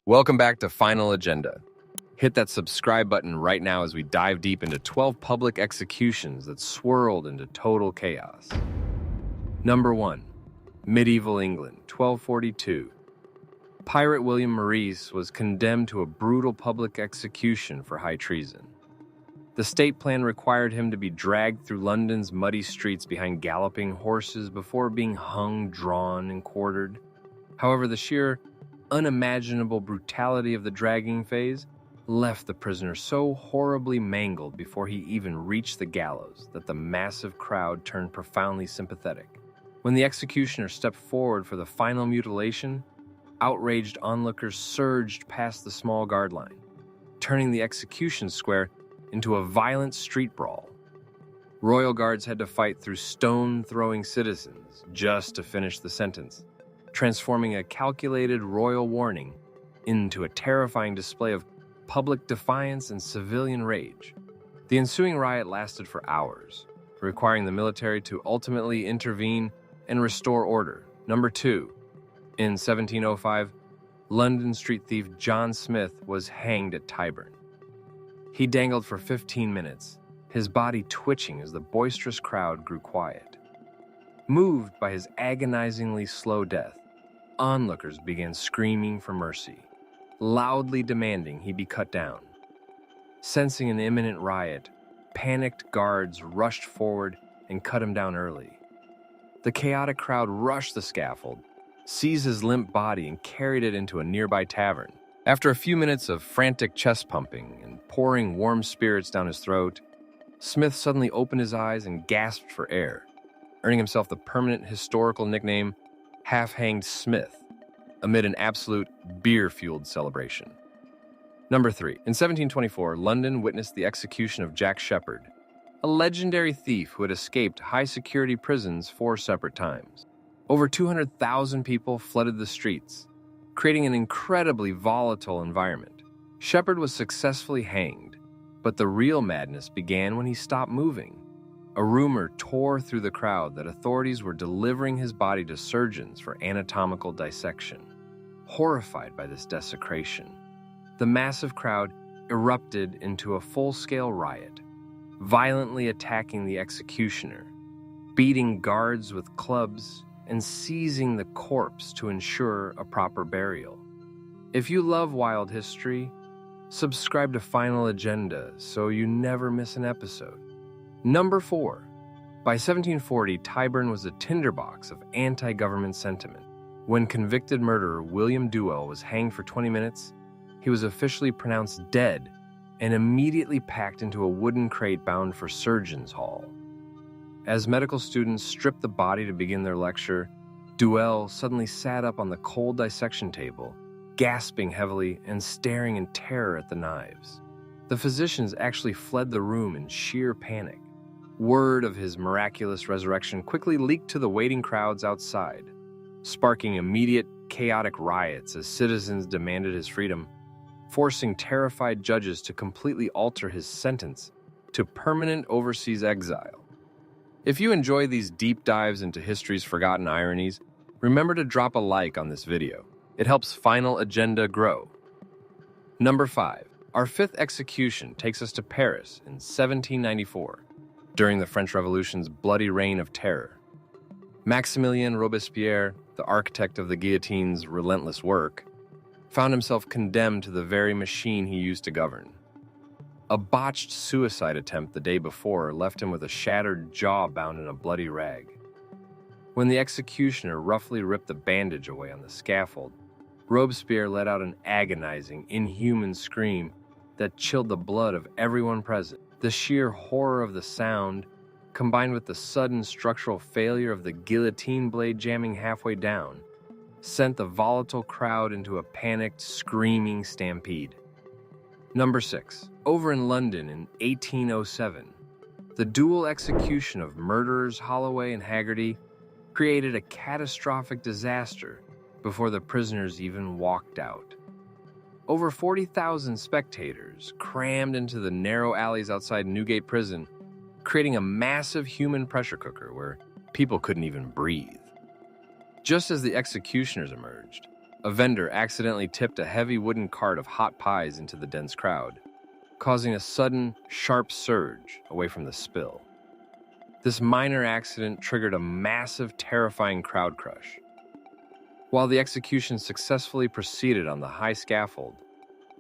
Welcome back to Final Agenda. Hit that subscribe button right now as we dive deep into 12 public executions that swirled into total chaos. Number 1. Medieval England, 1242. Pirate William Maurice was condemned to a brutal public execution for high treason. The state plan required him to be dragged through London's muddy streets behind galloping horses before being hung, drawn, and quartered. However, the sheer unimaginable brutality of the dragging phase left the prisoner so horribly mangled before he even reached the gallows that the massive crowd turned profoundly sympathetic. When the executioner stepped forward for the final mutilation, outraged onlookers surged past the small guard line, turning the execution square into a violent street brawl. Royal guards had to fight through stone-throwing citizens just to finish the sentence, transforming a calculated royal warning into a terrifying display of public defiance and civilian rage. The ensuing riot lasted for hours, requiring the military to ultimately intervene and restore order. Number 2. In 1705, London street thief John Smith was hanged at Tyburn. He dangled for 15 minutes, his body twitching as the boisterous crowd grew quiet. Moved by his agonizingly slow death, onlookers began screaming for mercy, loudly demanding he be cut down. Sensing an imminent riot, panicked guards rushed forward and cut him down early. The chaotic crowd rushed the scaffold, seized his limp body, and carried it into a nearby tavern. After a few minutes of frantic chest pumping and pouring warm spirits down his throat, Smith suddenly opened his eyes and gasped for air, earning himself the permanent historical nickname Half-Hanged Smith, amid an absolute beer-fueled celebration. Number 3. In 1724, London witnessed the execution of Jack Sheppard, a legendary thief who had escaped high-security prisons 4 separate times. Over 200,000 people flooded the streets, creating an incredibly volatile environment. Sheppard was successfully hanged, but the real madness began when he stopped moving. A rumor tore through the crowd that authorities were delivering his body to surgeons for anatomical dissection. Horrified by this desecration, the massive crowd erupted into a full-scale riot, violently attacking the executioner, beating guards with clubs, and seizing the corpse to ensure a proper burial. If you love wild history, subscribe to Final Agenda so you never miss an episode. Number 4. By 1740, Tyburn was a tinderbox of anti-government sentiment. When convicted murderer William Duell was hanged for 20 minutes, he was officially pronounced dead and immediately packed into a wooden crate bound for Surgeons' Hall. As medical students stripped the body to begin their lecture, Duell suddenly sat up on the cold dissection table, gasping heavily and staring in terror at the knives. The physicians actually fled the room in sheer panic. Word of his miraculous resurrection quickly leaked to the waiting crowds outside, sparking immediate, chaotic riots as citizens demanded his freedom, forcing terrified judges to completely alter his sentence to permanent overseas exile. If you enjoy these deep dives into history's forgotten ironies, remember to drop a like on this video. It helps Final Agenda grow. Number 5. Our 5th execution takes us to Paris in 1794, during the French Revolution's bloody reign of terror. Maximilien Robespierre, the architect of the guillotine's relentless work, found himself condemned to the very machine he used to govern. A botched suicide attempt the day before left him with a shattered jaw bound in a bloody rag. When the executioner roughly ripped the bandage away on the scaffold, Robespierre let out an agonizing, inhuman scream that chilled the blood of everyone present. The sheer horror of the sound, combined with the sudden structural failure of the guillotine blade jamming halfway down, sent the volatile crowd into a panicked, screaming stampede. Number 6. Over in London in 1807, the dual execution of murderers Holloway and Haggerty created a catastrophic disaster before the prisoners even walked out. Over 40,000 spectators crammed into the narrow alleys outside Newgate Prison, creating a massive human pressure cooker where people couldn't even breathe. Just as the executioners emerged, a vendor accidentally tipped a heavy wooden cart of hot pies into the dense crowd, causing a sudden, sharp surge away from the spill. This minor accident triggered a massive, terrifying crowd crush. While the execution successfully proceeded on the high scaffold,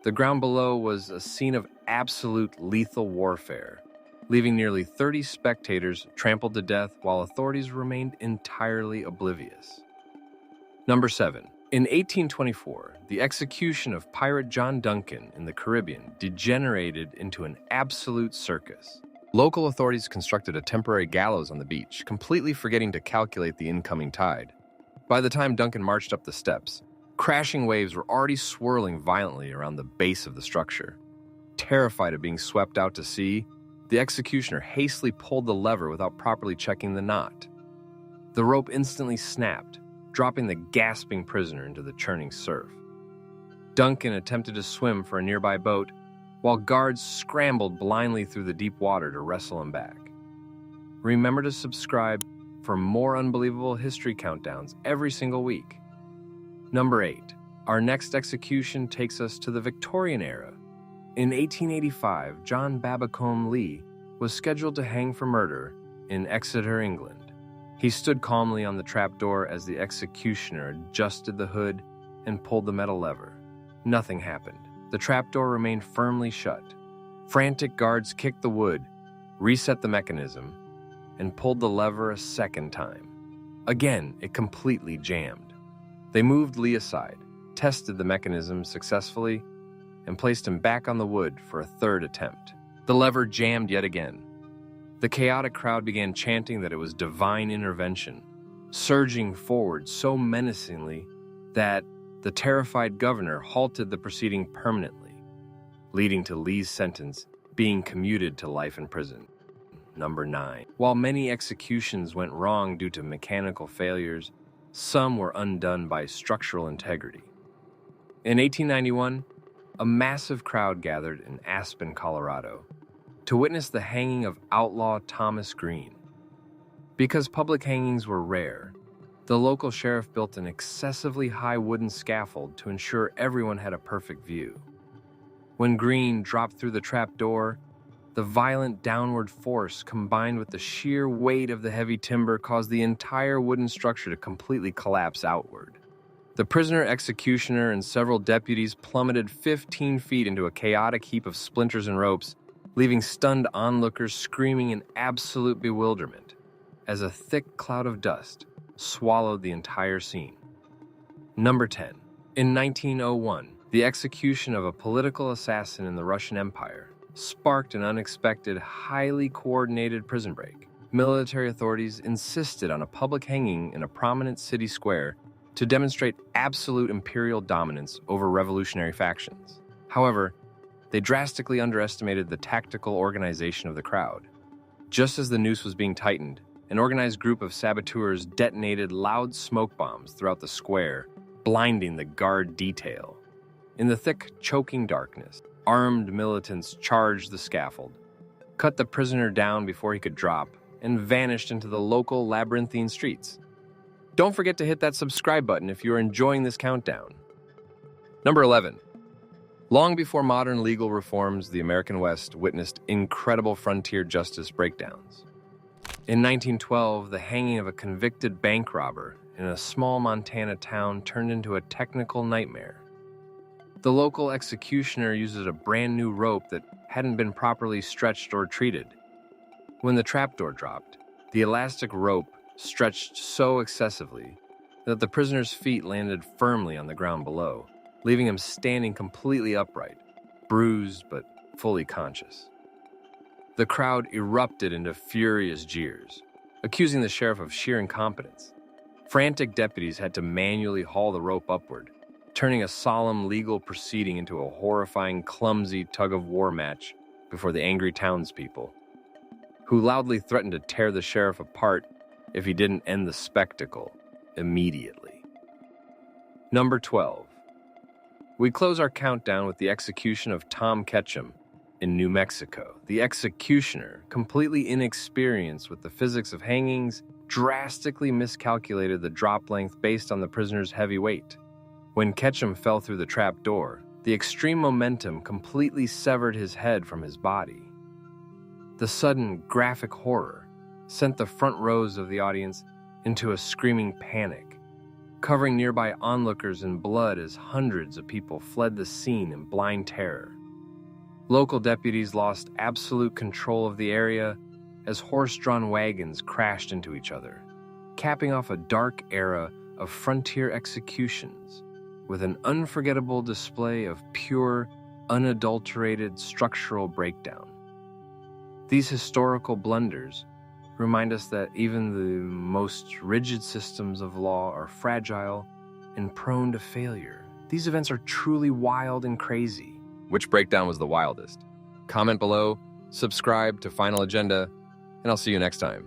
the ground below was a scene of absolute lethal warfare, leaving nearly 30 spectators trampled to death while authorities remained entirely oblivious. Number 7. In 1824, the execution of pirate John Duncan in the Caribbean degenerated into an absolute circus. Local authorities constructed a temporary gallows on the beach, completely forgetting to calculate the incoming tide. By the time Duncan marched up the steps, crashing waves were already swirling violently around the base of the structure. Terrified of being swept out to sea, the executioner hastily pulled the lever without properly checking the knot. The rope instantly snapped, dropping the gasping prisoner into the churning surf. Duncan attempted to swim for a nearby boat, while guards scrambled blindly through the deep water to wrestle him back. Remember to subscribe for more unbelievable history countdowns every single week. Number 8. Our next execution takes us to the Victorian era. In 1885, John Babacombe Lee was scheduled to hang for murder in Exeter, England. He stood calmly on the trapdoor as the executioner adjusted the hood and pulled the metal lever. Nothing happened. The trapdoor remained firmly shut. Frantic guards kicked the wood, reset the mechanism, and pulled the lever a second time. Again, it completely jammed. They moved Lee aside, tested the mechanism successfully, and placed him back on the wood for a third attempt. The lever jammed yet again. The chaotic crowd began chanting that it was divine intervention, surging forward so menacingly that the terrified governor halted the proceeding permanently, leading to Lee's sentence being commuted to life in prison. Number 9. While many executions went wrong due to mechanical failures, some were undone by structural integrity. In 1891, a massive crowd gathered in Aspen, Colorado, to witness the hanging of outlaw Thomas Green. Because public hangings were rare, the local sheriff built an excessively high wooden scaffold to ensure everyone had a perfect view. When Green dropped through the trapdoor, the violent downward force combined with the sheer weight of the heavy timber caused the entire wooden structure to completely collapse outward. The prisoner executioner and several deputies plummeted 15 feet into a chaotic heap of splinters and ropes, leaving stunned onlookers screaming in absolute bewilderment as a thick cloud of dust swallowed the entire scene. Number 10. In 1901, the execution of a political assassin in the Russian Empire sparked an unexpected, highly coordinated prison break. Military authorities insisted on a public hanging in a prominent city square to demonstrate absolute imperial dominance over revolutionary factions. However, they drastically underestimated the tactical organization of the crowd. Just as the noose was being tightened, an organized group of saboteurs detonated loud smoke bombs throughout the square, blinding the guard detail. In the thick, choking darkness, armed militants charged the scaffold, cut the prisoner down before he could drop, and vanished into the local labyrinthine streets. Don't forget to hit that subscribe button if you are enjoying this countdown. Number 11. Long before modern legal reforms, the American West witnessed incredible frontier justice breakdowns. In 1912, the hanging of a convicted bank robber in a small Montana town turned into a technical nightmare. The local executioner uses a brand new rope that hadn't been properly stretched or treated. When the trapdoor dropped, the elastic rope stretched so excessively that the prisoner's feet landed firmly on the ground below, leaving him standing completely upright, bruised but fully conscious. The crowd erupted into furious jeers, accusing the sheriff of sheer incompetence. Frantic deputies had to manually haul the rope upward, turning a solemn legal proceeding into a horrifying, clumsy tug-of-war match before the angry townspeople, who loudly threatened to tear the sheriff apart if he didn't end the spectacle immediately. Number 12. We close our countdown with the execution of Tom Ketchum in New Mexico. The executioner, completely inexperienced with the physics of hangings, drastically miscalculated the drop length based on the prisoner's heavy weight. When Ketchum fell through the trap door, the extreme momentum completely severed his head from his body. The sudden, graphic horror sent the front rows of the audience into a screaming panic, covering nearby onlookers in blood as hundreds of people fled the scene in blind terror. Local deputies lost absolute control of the area as horse-drawn wagons crashed into each other, capping off a dark era of frontier executions with an unforgettable display of pure, unadulterated structural breakdown. These historical blunders remind us that even the most rigid systems of law are fragile and prone to failure. These events are truly wild and crazy. Which breakdown was the wildest? Comment below, subscribe to Final Agenda, and I'll see you next time.